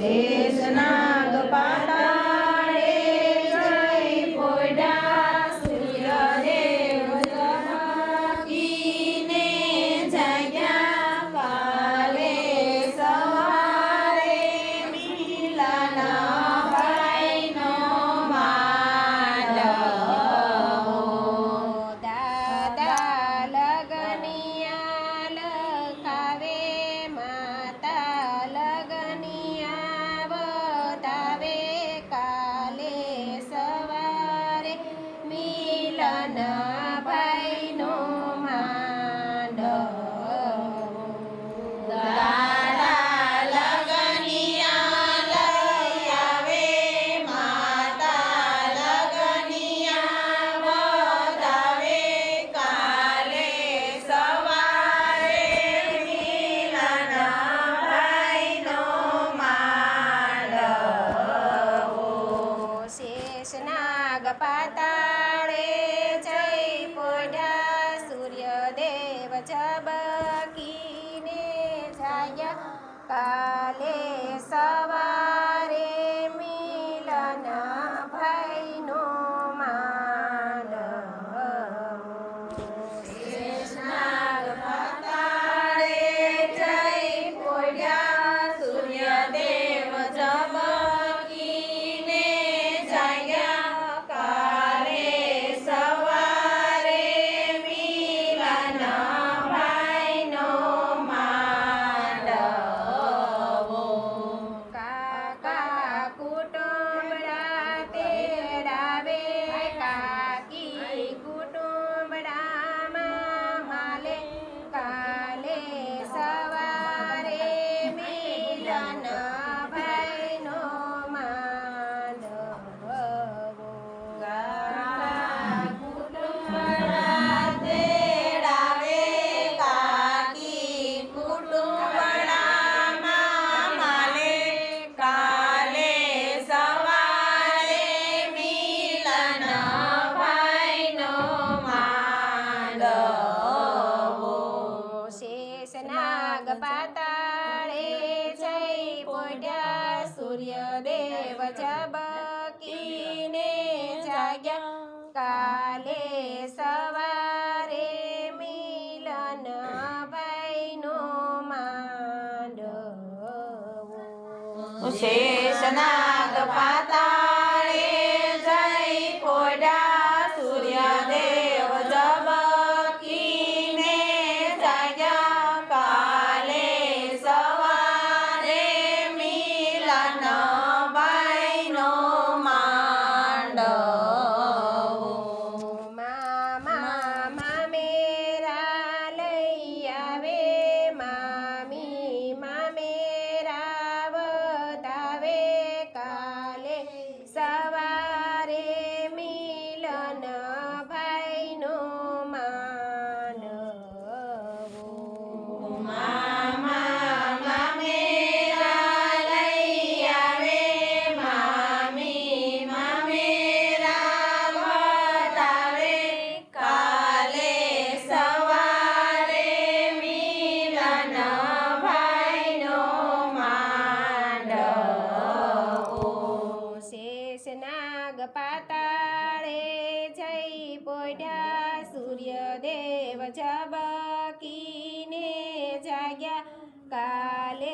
શેષનાગ પાતાળે જઈ પોઢ્યા સૂર્યદેવ ચમકીને જાગ્યા કાલે સવારે મિલન ભાઈનો માંડવો દાદા લગનિયા લખાવે માતા લગનિયા બતાવે કાલે સવારે મિલન ભાઈનો માંડવો દાદા લગનિયા લઈ આવે માતા લગનિયા બતાવે કાલે સવારે મિલન ભાઈનો માંડવો શેષનાગ પાતાળે જઈ પોઢ્યા સૂર્યદેવ ઝબકીને જાગ્યા કાલે સવારે મિલન ભાઈનો માંડવો શેષનાગ પાતાળે જઈ પોઢ્યા સૂર્યદેવ ઝબકીને જાગ્યા કાલે સવારે મિલન ભાઈનો માંડવો કાકા કુટુંબડા તેડાવે કાકી કુટુંબડામાં માલે કાલે સવારે મિલન ભાઈનો માંડવો કાકા કુટુંબડા તેડાવે કાકી કુટુંબડામાં માલે કાલે સવારે મિલન ભાઈનો માંડવો શેષનાગ પાતાળે જઈ પોઢ્યા સૂર્યદેવ ઝબકીને જાગ્યા કાલે સવારે મિલન ભાઈનો માંડવો શેષનાગ પાતાળે જઈ પોઢ્યા સૂર્યદેવ ઝબકીને જાગ્યા કાલે સવારે મિલન ભાઈનો માંડવો મામા મામેરા લઈ આવે મામી મામેરા બતાવે કાલે સવારે મિલન ભાઈનો માંડવો મામા મામેરા લઈ આવે મામી મામેરા બતાવે કાલે સવારે મિલન ભાઈનો માંડવો શેષનાગ પાતાળે જઈ પોઢ્યા સૂર્યદેવ ઝબકીને જાગ્યા કાલે